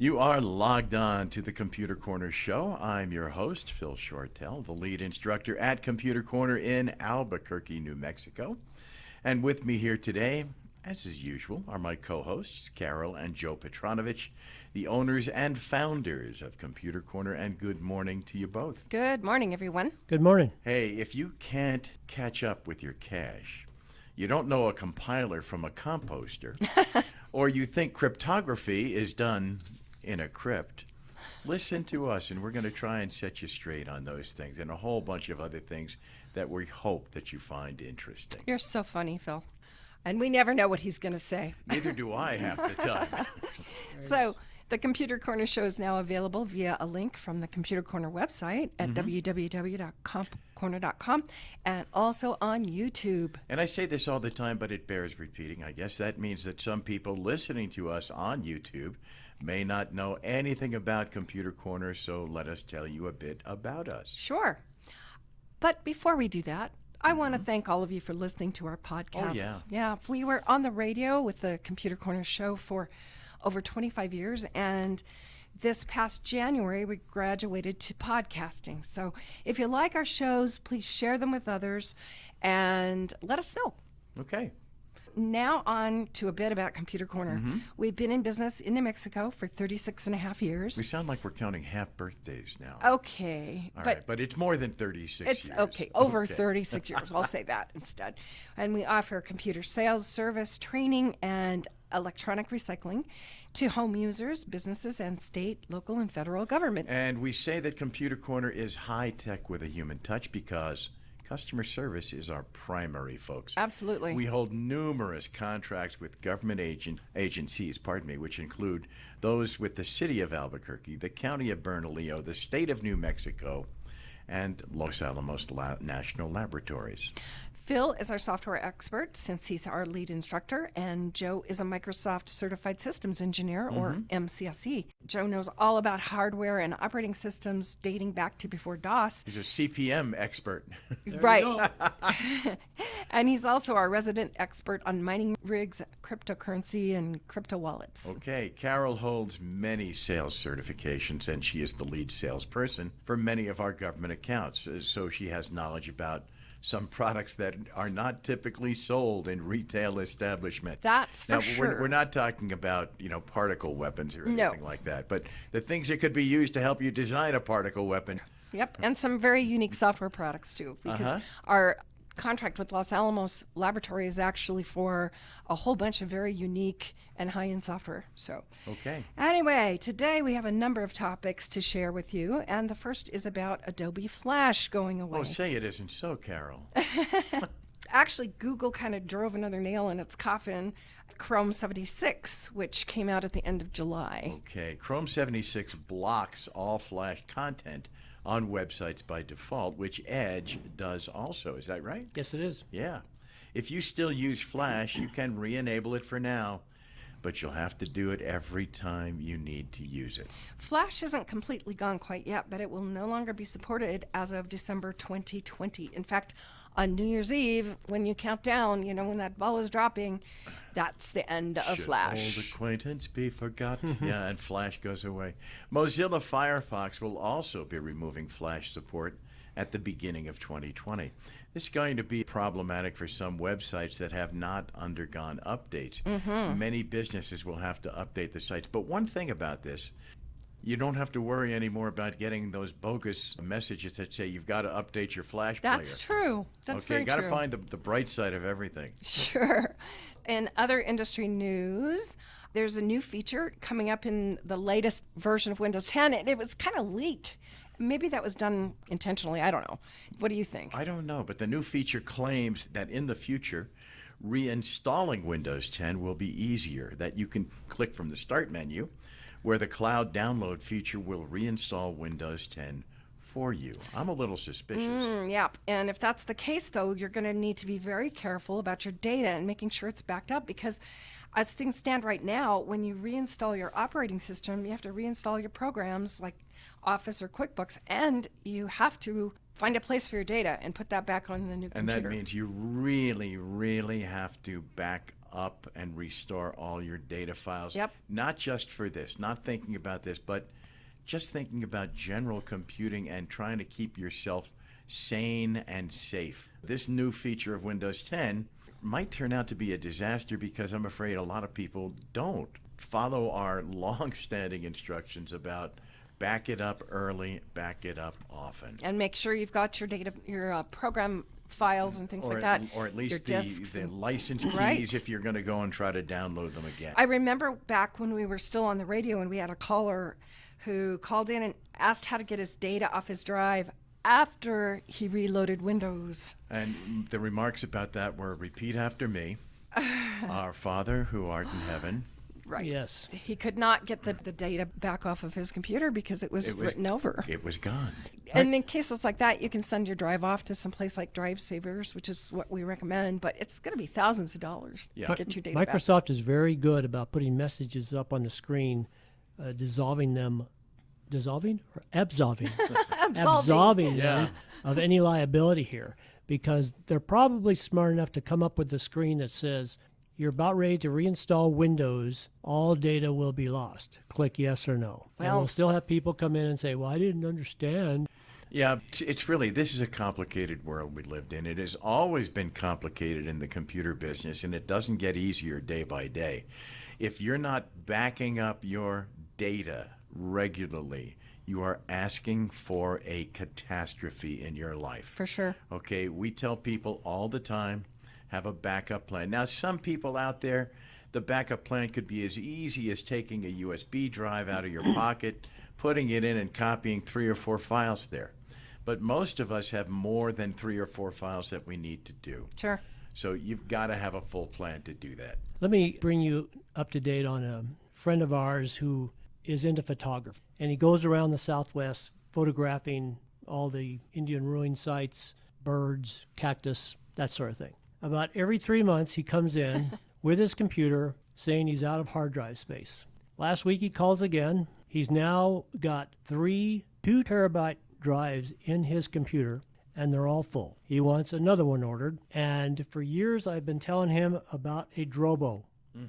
You are logged on to the Computer Corner Show. I'm your host, Phil Shortell, the lead instructor at Computer Corner in Albuquerque, New Mexico. And with me here today, as is usual, are my co-hosts, Carol and Joe Petronovich, the owners and founders of Computer Corner, and good morning to you both. Good morning, everyone. Good morning. Hey, if you can't catch up with your cache, you don't know a compiler from a composter, or you think cryptography is done in a crypt, listen to us, and we're going to try and set you straight on those things and a whole bunch of other things that we hope that you find interesting. You're so funny, Phil. And we never know what he's going to say. Neither do I half the time. So the Computer Corner Show is now available via a link from the Computer Corner website at www.compcorner.com and also on YouTube. And I say this all the time, but it bears repeating. I guess that means that some people listening to us on YouTube may not know anything about Computer Corner, so let us tell you a bit about us. Sure. But before we do that, I want to thank all of you for listening to our podcast. Oh, yeah. Yeah, we were on the radio with the Computer Corner Show for over 25 years, and this past January, we graduated to podcasting. So if you like our shows, please share them with others and let us know. Okay. Now on to a bit about Computer Corner. We've been in business in New Mexico for 36 and a half years. We sound like we're counting half birthdays now. Okay. All right, but it's more than 36 it's years. okay, over 36 years. I'll say that instead. And we offer computer sales, service, training, and electronic recycling to home users, businesses, and state, local, and federal government. And we say that Computer Corner is high tech with a human touch because customer service is our primary focus. Absolutely. We hold numerous contracts with government agencies, which include those with the city of Albuquerque, the county of Bernalillo, the state of New Mexico, and Los Alamos National Laboratories. Phil is our software expert since he's our lead instructor, and Joe is a Microsoft Certified Systems Engineer, or MCSE. Joe knows all about hardware and operating systems dating back to before DOS. He's a CPM expert. Right. And he's also our resident expert on mining rigs, cryptocurrency, and crypto wallets. Okay, Carol holds many sales certifications, and she is the lead salesperson for many of our government accounts, so she has knowledge about some products that are not typically sold in retail establishment. That's for now, sure. We're not talking about, particle weapons or anything like that, but the things that could be used to help you design a particle weapon. Yep, and some very unique software products too, because our contract with Los Alamos Laboratory is actually for a whole bunch of very unique and high-end software. So, okay. Anyway, today we have a number of topics to share with you, and the first is about Adobe Flash going away. Oh, say it isn't so, Carol. Actually, Google kind of drove another nail in its coffin. Chrome 76, which came out at the end of July. Okay, Chrome 76 blocks all Flash content on websites by default, which Edge does also. Is that right? Yes, it is. Yeah. If you still use Flash, you can re-enable it for now, but you'll have to do it every time you need to use it. Flash isn't completely gone quite yet, but it will no longer be supported as of December 2020. In fact, on New Year's Eve, when you count down, when that ball is dropping, that's the end of Should Flash. old acquaintance be forgot? Yeah, and Flash goes away. Mozilla Firefox will also be removing Flash support at the beginning of 2020. This is going to be problematic for some websites that have not undergone updates. Many businesses will have to update the sites. But one thing about this, you don't have to worry anymore about getting those bogus messages that say you've got to update your Flash player. That's true. That's very you got to true. find the bright side of everything. Sure. In other industry news, there's a new feature coming up in the latest version of Windows 10. It was kind of leaked. Maybe that was done intentionally. I don't know. What do you think? I don't know, but the new feature claims that in the future, reinstalling Windows 10 will be easier, that you can click from the Start menu, where the cloud download feature will reinstall Windows 10 for you. I'm a little suspicious. Yep. And if that's the case, though, you're going to need to be very careful about your data and making sure it's backed up, because as things stand right now, when you reinstall your operating system, you have to reinstall your programs like Office or QuickBooks, and you have to find a place for your data and put that back on the new computer. And that means you really, really have to back up and restore all your data files. Yep. Not just for this, not thinking about this, but just thinking about general computing and trying to keep yourself sane and safe. This new feature of Windows 10 might turn out to be a disaster because I'm afraid a lot of people don't follow our long-standing instructions about back it up early, back it up often. And make sure you've got your data, your program files and things like that. Or at least your the license keys Right. if you're going to go and try to download them again. I remember back when we were still on the radio and we had a caller who called in and asked how to get his data off his drive after he reloaded Windows. And the remarks about that were, repeat after me. Our Father who art in heaven. Right. Yes. He could not get the data back off of his computer because it was written over. It was gone. And in cases like that, you can send your drive off to some place like Drive Savers, which is what we recommend, but it's going to be thousands of dollars to get your data back. Microsoft is very good about putting messages up on the screen, absolving them of any liability here, because they're probably smart enough to come up with the screen that says, you're about ready to reinstall Windows, all data will be lost. Click yes or no. And Well- we'll still have people come in and say, well, I didn't understand. Yeah, it's really, this is a complicated world we lived in. It has always been complicated in the computer business, and it doesn't get easier day by day. If you're not backing up your data regularly, you are asking for a catastrophe in your life. For sure. Okay, we tell people all the time, have a backup plan. Now, some people out there, the backup plan could be as easy as taking a USB drive out of your pocket, putting it in and copying 3 or 4 files there. But most of us have more than 3 or 4 files that we need to do. Sure. So you've got to have a full plan to do that. Let me bring you up to date on a friend of ours who is into photography. And he goes around the Southwest photographing all the Indian ruin sites, birds, cactus, that sort of thing. About every 3 months, he comes in with his computer saying he's out of hard drive space. Last week, he calls again. He's now got 3 2-terabyte drives in his computer, and they're all full. He wants another one ordered. And for years, I've been telling him about a Drobo,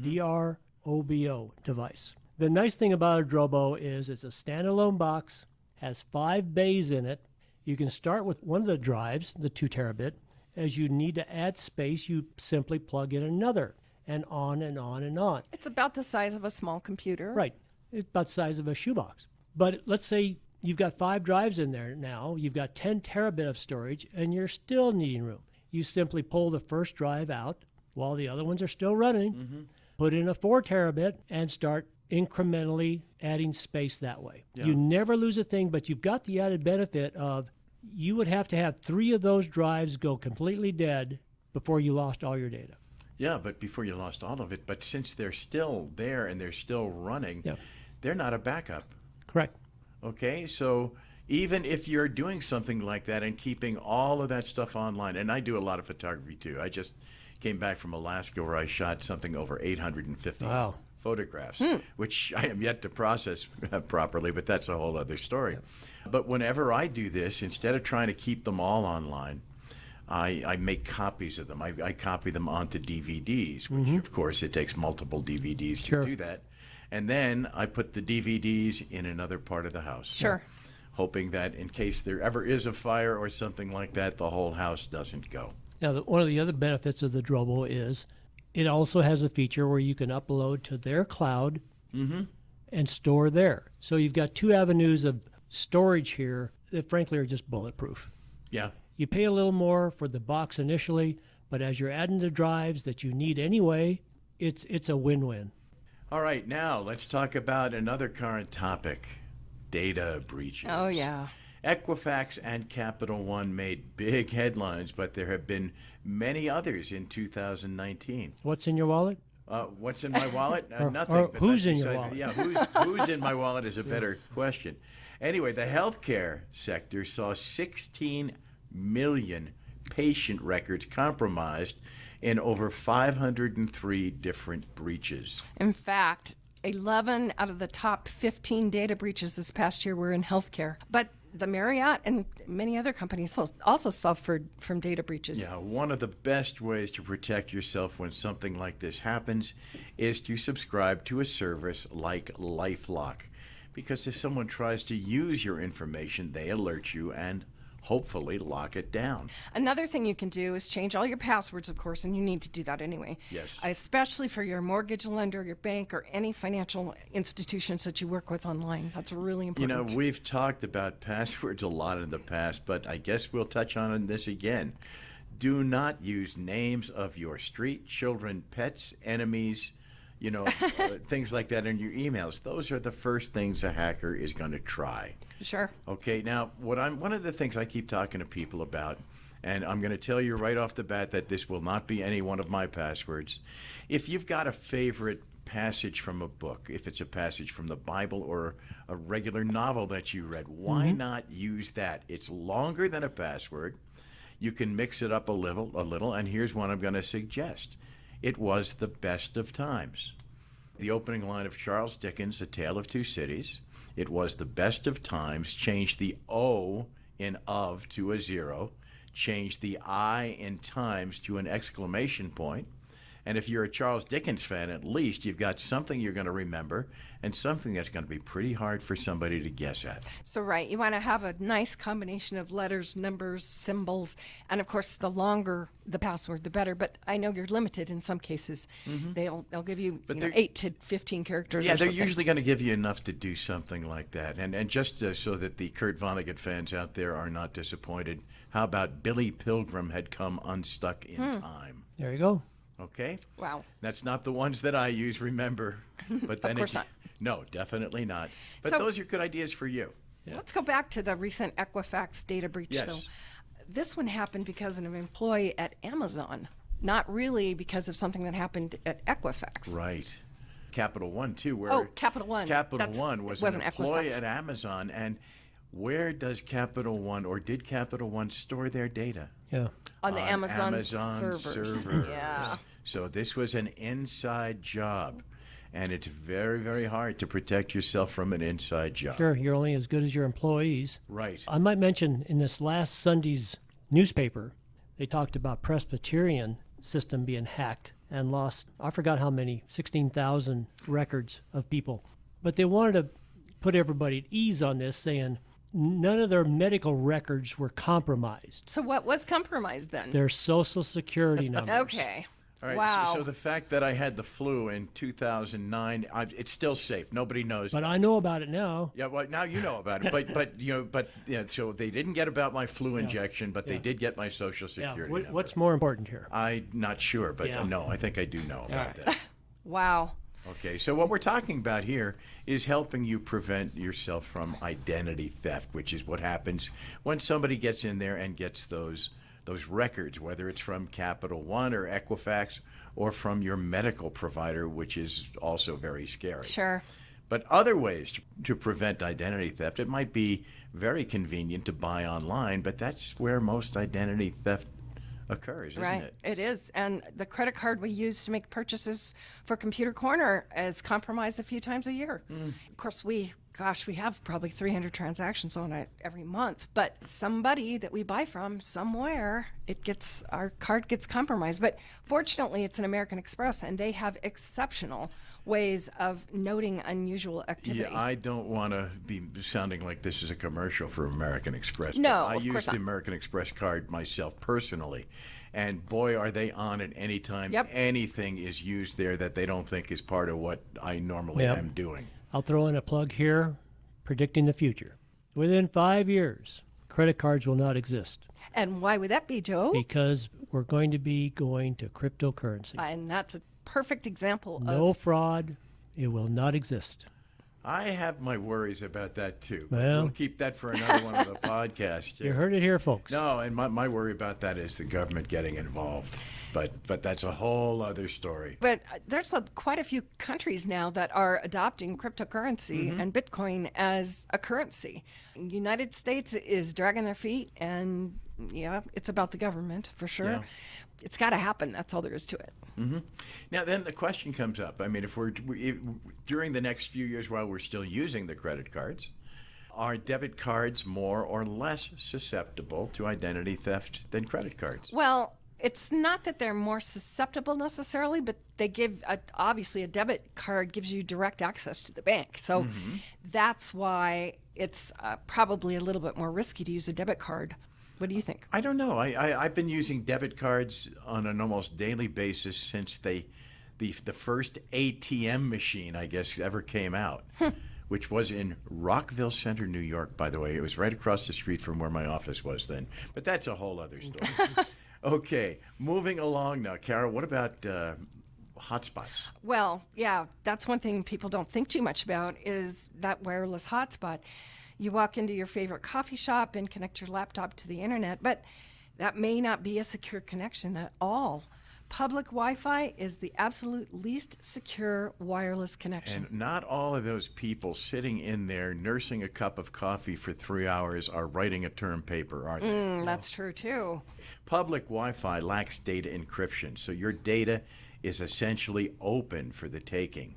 D-R-O-B-O device. The nice thing about a Drobo is it's a standalone box, has 5 bays in it. You can start with one of the drives, the 2 terabit. As you need to add space, you simply plug in another, and on and on and on. It's about the size of a small computer. Right. It's about the size of a shoebox. But let's say you've got 5 drives in there now. You've got 10 terabit of storage, and you're still needing room. You simply pull the first drive out while the other ones are still running, put in a 4 terabit, and start incrementally adding space that way. Yeah. You never lose a thing, but you've got the added benefit of you would have to have 3 of those drives go completely dead before you lost all your data. Yeah, but before you lost all of it. But since they're still there and they're still running, Yeah. they're not a backup. Correct. Okay, so even if you're doing something like that and keeping all of that stuff online, and I do a lot of photography too. I just came back from Alaska where I shot something over 850 Wow. photographs, which I am yet to process properly, but that's a whole other story. But whenever I do this, instead of trying to keep them all online, I make copies of them. I copy them onto DVDs, which of course it takes multiple DVDs Sure. to do that. And then I put the DVDs in another part of the house. Sure. Hoping that in case there ever is a fire or something like that, the whole house doesn't go. Now, one of the other benefits of the Drobo is it also has a feature where you can upload to their cloud and store there. So you've got 2 avenues of storage here that frankly are just bulletproof. Yeah. You pay a little more for the box initially, but as you're adding the drives that you need anyway, it's a win-win. All right, now let's talk about another current topic, data breaches. Oh, yeah. Equifax and Capital One made big headlines, but there have been many others in 2019. What's in your wallet? What's in my wallet? Nothing. or but who's that's in your beside- wallet? Yeah, who's in my wallet is a better question. Anyway, the healthcare sector saw 16 million patient records compromised in over 503 different breaches. In fact, 11 out of the top 15 data breaches this past year were in healthcare. But the Marriott and many other companies also suffered from data breaches. Yeah, one of the best ways to protect yourself when something like this happens is to subscribe to a service like LifeLock. Because if someone tries to use your information, they alert you and hopefully lock it down. Another thing you can do is change all your passwords, of course, and you need to do that anyway. Yes. Especially for your mortgage lender, your bank, or any financial institutions that you work with online. That's really important. You know, we've talked about passwords a lot in the past, but I guess we'll touch on this again. Do not use names of your street, children, pets, enemies, things like that in your emails. Those are the first things a hacker is going to try. Sure. Okay, now one of the things I keep talking to people about, and I'm going to tell you right off the bat that this will not be any one of my passwords. If you've got a favorite passage from a book, if it's a passage from the Bible or a regular novel that you read, why not use that? It's longer than a password. You can mix it up a little, and here's one I'm going to suggest. It was the best of times. The opening line of Charles Dickens' A Tale of Two Cities. It was the best of times. Change the O in of to a 0. Change the I in times to an exclamation point. And if you're a Charles Dickens fan, at least you've got something you're going to remember and something that's going to be pretty hard for somebody to guess at. So, right, you want to have a nice combination of letters, numbers, symbols, and of course, the longer the password, the better. But I know you're limited in some cases. They'll give you, 8 to 15 characters. Yeah, or they're something. usually going to give you enough to do something like that. And just so that the Kurt Vonnegut fans out there are not disappointed, how about Billy Pilgrim had come unstuck in time? There you go. Okay? Wow. That's not the ones that I use, remember. But then Of course not. No, definitely not. But So- those are good ideas for you. Yeah. Let's go back to the recent Equifax data breach. Yes. So, this one happened because of an employee at Amazon, not really because of something that happened at Equifax. Right. Capital One, too. Where Oh, Capital One. Capital One was an wasn't employee Equifax. at Amazon. And where does Capital One, or did Capital One store their data? Yeah. On the Amazon servers. Yeah. So this was an inside job. And it's very, very hard to protect yourself from an inside job. Sure, you're only as good as your employees. Right. I might mention in this last Sunday's newspaper, they talked about Presbyterian system being hacked and lost, I forgot how many, 16,000 records of people. But they wanted to put everybody at ease on this, saying none of their medical records were compromised. So what was compromised then? Their social security numbers. Okay. All right, Wow. so the fact that I had the flu in 2009, it's still safe. Nobody knows. But I know about it now. Yeah, well, now you know about it. So they didn't get about my flu injection, but they did get my social security number. What's more important here? I'm not sure, but Yeah. no, I think I do know about right. that. Wow. Okay, so what we're talking about here is helping you prevent yourself from identity theft, which is what happens when somebody gets in there and gets those records, whether it's from Capital One or Equifax or from your medical provider, which is also very scary. Sure. But other ways to prevent identity theft, it might be very convenient to buy online, but that's where most identity theft occurs, isn't Right. it? It is. And the credit card we use to make purchases for Computer Corner is compromised a few times a year. Of course, we have probably 300 transactions on it every month, but somebody that we buy from somewhere, our card gets compromised. But fortunately, it's an American Express, and they have exceptional ways of noting unusual activity. Yeah, I don't want to be sounding like this is a commercial for American Express. No, but I of use course the not. American Express card myself personally, and boy, are they on it anytime Yep. anything is used there that they don't think is part of what I normally Yep. am doing. I'll throw in a plug here, predicting the future. Within 5 years, credit cards will not exist And why would that be, Joe? because we're going to be going to cryptocurrency. And that's a perfect example No of fraud. It will not exist. I have my worries about that too. But Well. we'll keep that for another one of the podcasts. You heard it here, folks. No, and my worry about that is the government getting involved. But that's a whole other story. But there's quite a few countries now that are adopting cryptocurrency and Bitcoin as a currency. The United States is dragging their feet, and yeah, it's about the government for sure. Yeah. It's got to happen. That's all there is to it. Now, then the question comes up. I mean, if during the next few years while we're still using the credit cards, Are debit cards more or less susceptible to identity theft than credit cards? Well, it's not that they're more susceptible necessarily, but they give, obviously, a debit card gives you direct access to the bank. So that's why it's probably a little bit more risky to use a debit card. What do you think? I don't know. I've been using debit cards on an almost daily basis since the first ATM machine, I guess, ever came out, which was in Rockville Center, New York, by the way. It was right across the street from where my office was then. But that's a whole other story. Okay, moving along now. Carol, what about hotspots? Well, yeah, that's one thing people don't think too much about is that wireless hotspot. You walk into your favorite coffee shop and connect your laptop to the internet, but that may not be a secure connection at all. Public Wi-Fi is the absolute least secure wireless connection. And not all of those people sitting in there nursing a cup of coffee for 3 hours are writing a term paper, are they? That's true, too. Public Wi-Fi lacks data encryption, so your data is essentially open for the taking.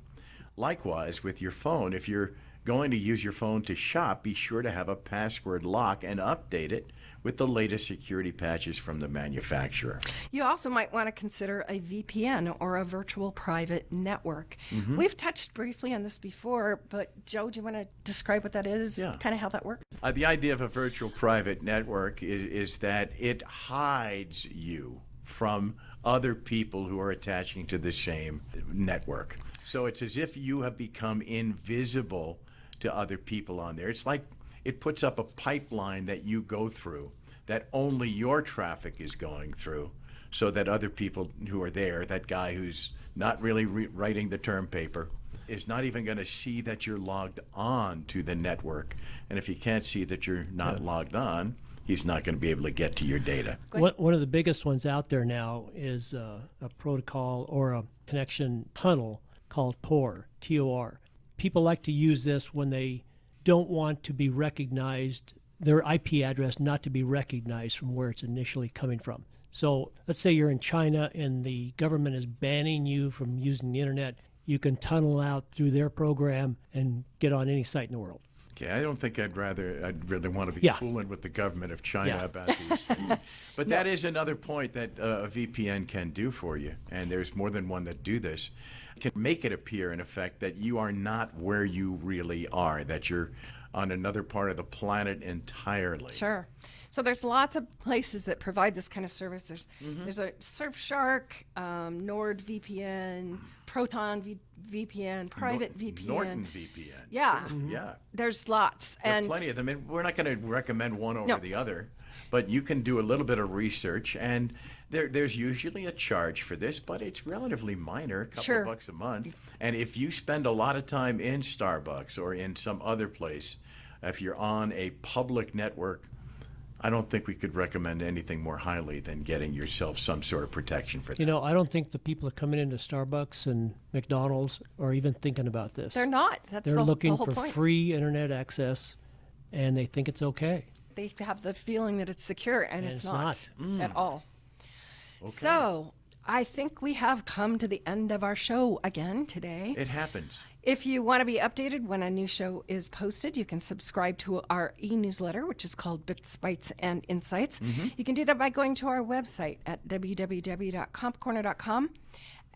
Likewise, with your phone, if you're going to use your phone to shop, be sure to have a password lock and update it with the latest security patches from the manufacturer. You also might want to consider a VPN or a virtual private network. We've touched briefly on this before, but Joe, do you want to describe what that is? Yeah. Kind of how that works? The idea of a virtual private network is that it hides you from other people who are attaching to the same network. So it's as if you have become invisible to other people on there. It's like it puts up a pipeline that you go through that only your traffic is going through, so that other people who are there, that guy who's not really writing the term paper, is not even going to see that you're logged on to the network. And if he can't see that you're not logged on, he's not going to be able to get to your data. One of the biggest ones out there now is a protocol or a connection tunnel called Tor, T-O-R. People like to use this when they don't want to be recognized, their IP address not to be recognized from where it's initially coming from. So let's say you're in China and the government is banning you from using the internet. You can tunnel out through their program and get on any site in the world. Okay, I don't think I'd really want to be fooling with the government of China about these things. But that is another point that a VPN can do for you, and there's more than one that do this. It can make it appear, in effect, that you are not where you really are, that you're on another part of the planet entirely. Sure. So there's lots of places that provide this kind of service. There's a Surfshark, NordVPN, Proton VPN, Private VPN. Norton VPN. Yeah. Yeah. There's lots. There are And plenty of them. And we're not going to recommend one over the other, but you can do a little bit of research, and there's usually a charge for this, but it's relatively minor, a couple of bucks a month. And if you spend a lot of time in Starbucks or in some other place, if you're on a public network, I don't think we could recommend anything more highly than getting yourself some sort of protection for that. You know, I don't think the people that are coming into Starbucks and McDonald's are even thinking about this. they're not. That's They're the looking whole for point. free internet access, and they think it's okay. They have the feeling that it's secure, and it's not not. at all. So I think we have come to the end of our show again today. It happens. If you want to be updated when a new show is posted, you can subscribe to our e-newsletter, which is called Bits, Bytes, and Insights. You can do that by going to our website at www.compcorner.com.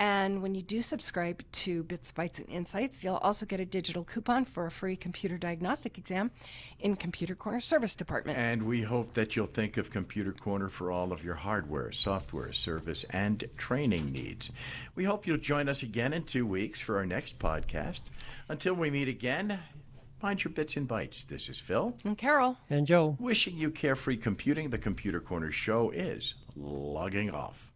And when you do subscribe to Bits, Bytes, and Insights, you'll also get a digital coupon for a free computer diagnostic exam in Computer Corner Service Department. And we hope that you'll think of Computer Corner for all of your hardware, software, service, and training needs. We hope you'll join us again in 2 weeks for our next podcast. Until we meet again, mind your bits and bytes. This is Phil. And Carol. And Joe. Wishing you carefree computing. The Computer Corner show is logging off.